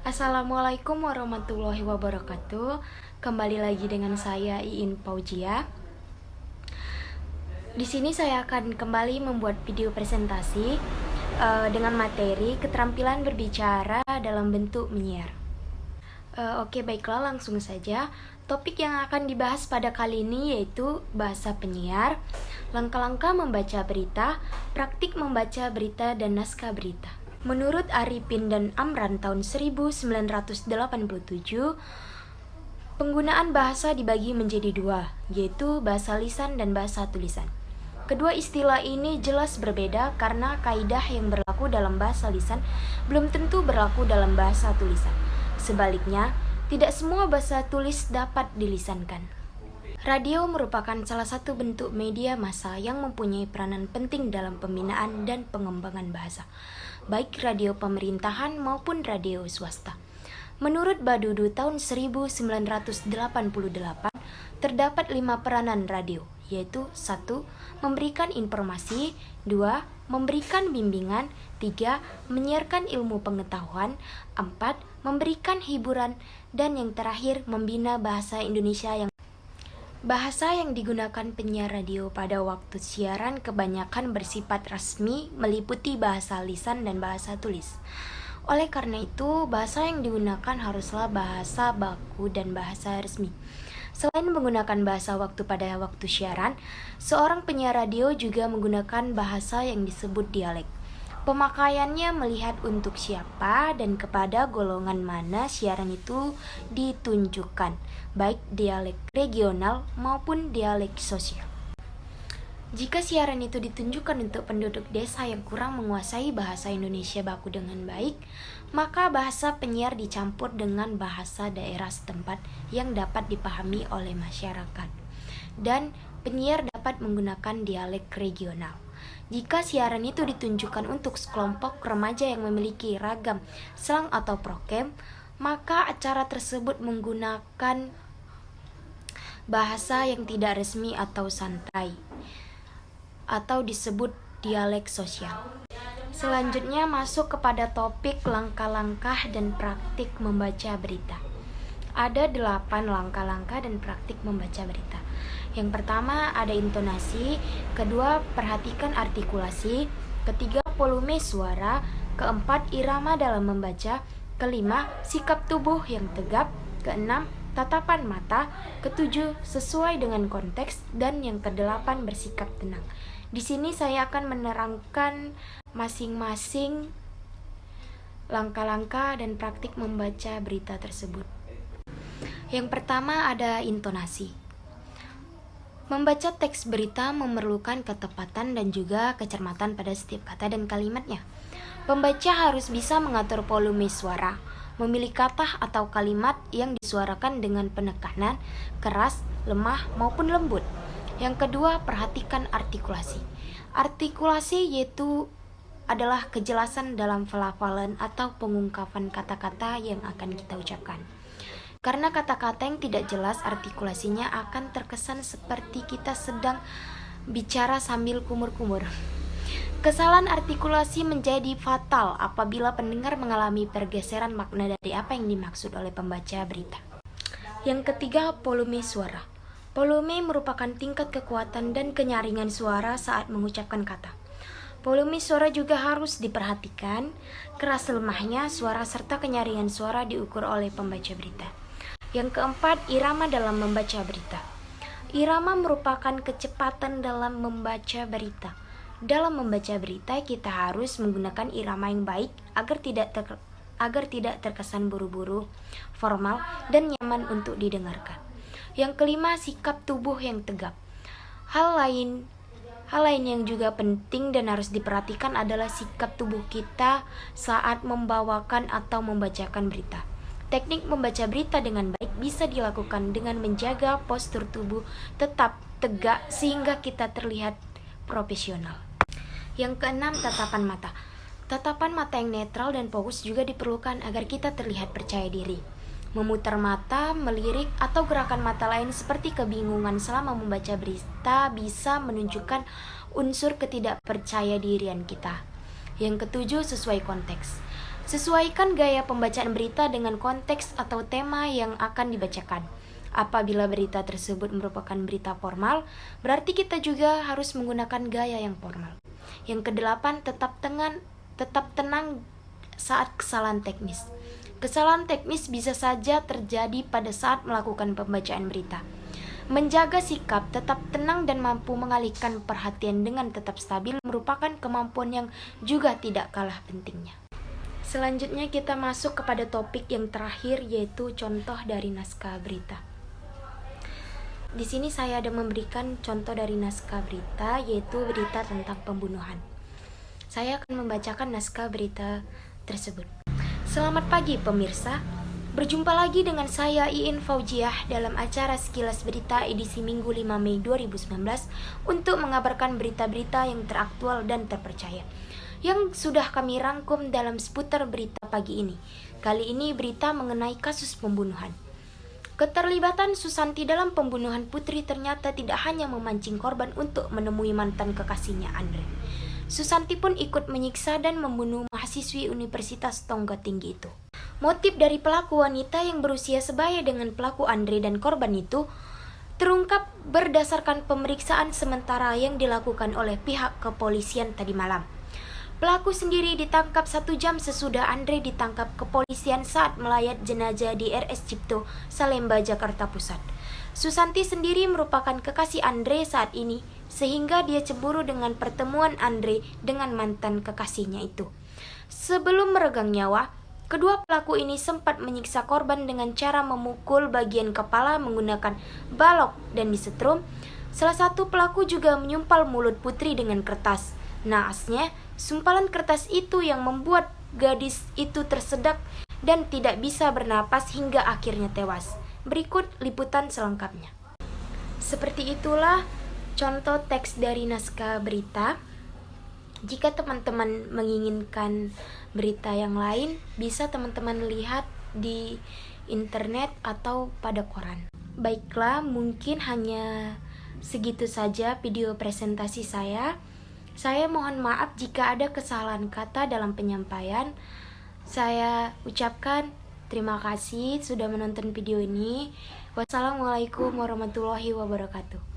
Assalamualaikum warahmatullahi wabarakatuh. Kembali lagi dengan saya Iin Paujia. Di sini saya akan kembali membuat video presentasi dengan materi keterampilan berbicara dalam bentuk menyiar. Oke, baiklah, langsung saja. Topik yang akan dibahas pada kali ini yaitu bahasa penyiar, langkah-langkah membaca berita, praktik membaca berita dan naskah berita. Menurut Arifin dan Amran tahun 1987, penggunaan bahasa dibagi menjadi dua, yaitu bahasa lisan dan bahasa tulisan. Kedua istilah ini jelas berbeda karena kaidah yang berlaku dalam bahasa lisan belum tentu berlaku dalam bahasa tulisan. Sebaliknya, tidak semua bahasa tulis dapat dilisankan. Radio merupakan salah satu bentuk media massa yang mempunyai peranan penting dalam pembinaan dan pengembangan bahasa, baik radio pemerintahan maupun radio swasta. Menurut Badudu tahun 1988, terdapat 5 peranan radio, yaitu 1. Memberikan informasi, 2. Memberikan bimbingan, 3. Menyiarkan ilmu pengetahuan, 4. Memberikan hiburan, dan yang terakhir membina bahasa Indonesia yang bahasa yang digunakan penyiar radio pada waktu siaran kebanyakan bersifat resmi, meliputi bahasa lisan dan bahasa tulis. Oleh karena itu, bahasa yang digunakan haruslah bahasa baku dan bahasa resmi. Selain menggunakan bahasa waktu pada waktu siaran, seorang penyiar radio juga menggunakan bahasa yang disebut dialek. Pemakaiannya melihat untuk siapa dan kepada golongan mana siaran itu ditunjukkan, baik dialek regional maupun dialek sosial. Jika siaran itu ditunjukkan untuk penduduk desa yang kurang menguasai bahasa Indonesia baku dengan baik, maka bahasa penyiar dicampur dengan bahasa daerah setempat yang dapat dipahami oleh masyarakat. Dan penyiar dapat menggunakan dialek regional. Jika siaran itu ditunjukkan untuk sekelompok remaja yang memiliki ragam slang atau prokem, maka acara tersebut menggunakan bahasa yang tidak resmi atau santai, atau disebut dialek sosial. Selanjutnya masuk kepada topik langkah-langkah dan praktik membaca berita. Ada 8 langkah-langkah dan praktik membaca berita. Yang pertama ada intonasi, kedua perhatikan artikulasi, ketiga volume suara, keempat irama dalam membaca, kelima sikap tubuh yang tegap, keenam tatapan mata, ketujuh sesuai dengan konteks, dan yang kedelapan bersikap tenang. Di sini saya akan menerangkan masing-masing langkah-langkah dan praktik membaca berita tersebut. Yang pertama ada intonasi. Membaca teks berita memerlukan ketepatan dan juga kecermatan pada setiap kata dan kalimatnya. Pembaca harus bisa mengatur volume suara, memilih kata atau kalimat yang disuarakan dengan penekanan, keras, lemah, maupun lembut. Yang kedua, perhatikan artikulasi. Artikulasi yaitu adalah kejelasan dalam pelafalan atau pengungkapan kata-kata yang akan kita ucapkan. Karena kata-kata yang tidak jelas artikulasinya akan terkesan seperti kita sedang bicara sambil kumur-kumur. Kesalahan artikulasi menjadi fatal apabila pendengar mengalami pergeseran makna dari apa yang dimaksud oleh pembaca berita. Yang ketiga, volume suara. Volume merupakan tingkat kekuatan dan kenyaringan suara saat mengucapkan kata. Volume suara juga harus diperhatikan, keras lemahnya suara serta kenyaringan suara diukur oleh pembaca berita. Yang keempat, irama dalam membaca berita. Irama merupakan kecepatan dalam membaca berita. Dalam membaca berita, kita harus menggunakan irama yang baik agar tidak terkesan buru-buru, formal, dan nyaman untuk didengarkan. Yang kelima, sikap tubuh yang tegap. Hal lain yang juga penting dan harus diperhatikan adalah sikap tubuh kita saat membawakan atau membacakan berita. Teknik membaca berita dengan baik bisa dilakukan dengan menjaga postur tubuh tetap tegak sehingga kita terlihat profesional. Yang keenam, tatapan mata. Tatapan mata yang netral dan fokus juga diperlukan agar kita terlihat percaya diri. Memutar mata, melirik, atau gerakan mata lain seperti kebingungan selama membaca berita bisa menunjukkan unsur ketidakpercaya dirian kita. Yang ketujuh, sesuai konteks. Sesuaikan gaya pembacaan berita dengan konteks atau tema yang akan dibacakan. Apabila berita tersebut merupakan berita formal, berarti kita juga harus menggunakan gaya yang formal. Yang kedelapan, tetap tenang saat kesalahan teknis. Kesalahan teknis bisa saja terjadi pada saat melakukan pembacaan berita. Menjaga sikap tetap tenang dan mampu mengalihkan perhatian dengan tetap stabil merupakan kemampuan yang juga tidak kalah pentingnya. Selanjutnya kita masuk kepada topik yang terakhir, yaitu contoh dari naskah berita. Di sini saya ada memberikan contoh dari naskah berita, yaitu berita tentang pembunuhan. Saya akan membacakan naskah berita tersebut. Selamat pagi pemirsa. Berjumpa lagi dengan saya Iin Faujiah dalam acara Sekilas Berita edisi Minggu 5 Mei 2019 untuk mengabarkan berita-berita yang teraktual dan terpercaya yang sudah kami rangkum dalam seputar berita pagi ini. Kali ini berita mengenai kasus pembunuhan. Keterlibatan Susanti dalam pembunuhan Putri ternyata tidak hanya memancing korban untuk menemui mantan kekasihnya Andre. Susanti pun ikut menyiksa dan membunuh mahasiswi Universitas Tonggo Tinggi itu. Motif dari pelaku wanita yang berusia sebaya dengan pelaku Andre dan korban itu terungkap berdasarkan pemeriksaan sementara yang dilakukan oleh pihak kepolisian tadi malam. Pelaku sendiri ditangkap 1 jam sesudah Andre ditangkap kepolisian saat melayat jenazah di RS Cipto, Salemba, Jakarta Pusat. Susanti sendiri merupakan kekasih Andre saat ini, sehingga dia cemburu dengan pertemuan Andre dengan mantan kekasihnya itu. Sebelum meregang nyawa, kedua pelaku ini sempat menyiksa korban dengan cara memukul bagian kepala menggunakan balok dan disetrum. Salah satu pelaku juga menyumpal mulut Putri dengan kertas. Naasnya, sumpalan kertas itu yang membuat gadis itu tersedak dan tidak bisa bernapas hingga akhirnya tewas. Berikut liputan selengkapnya. Seperti itulah contoh teks dari naskah berita. Jika teman-teman menginginkan berita yang lain, bisa teman-teman lihat di internet atau pada koran. Baiklah, mungkin hanya segitu saja video presentasi saya. Saya mohon maaf jika ada kesalahan kata dalam penyampaian. Saya ucapkan terima kasih sudah menonton video ini. Wassalamualaikum warahmatullahi wabarakatuh.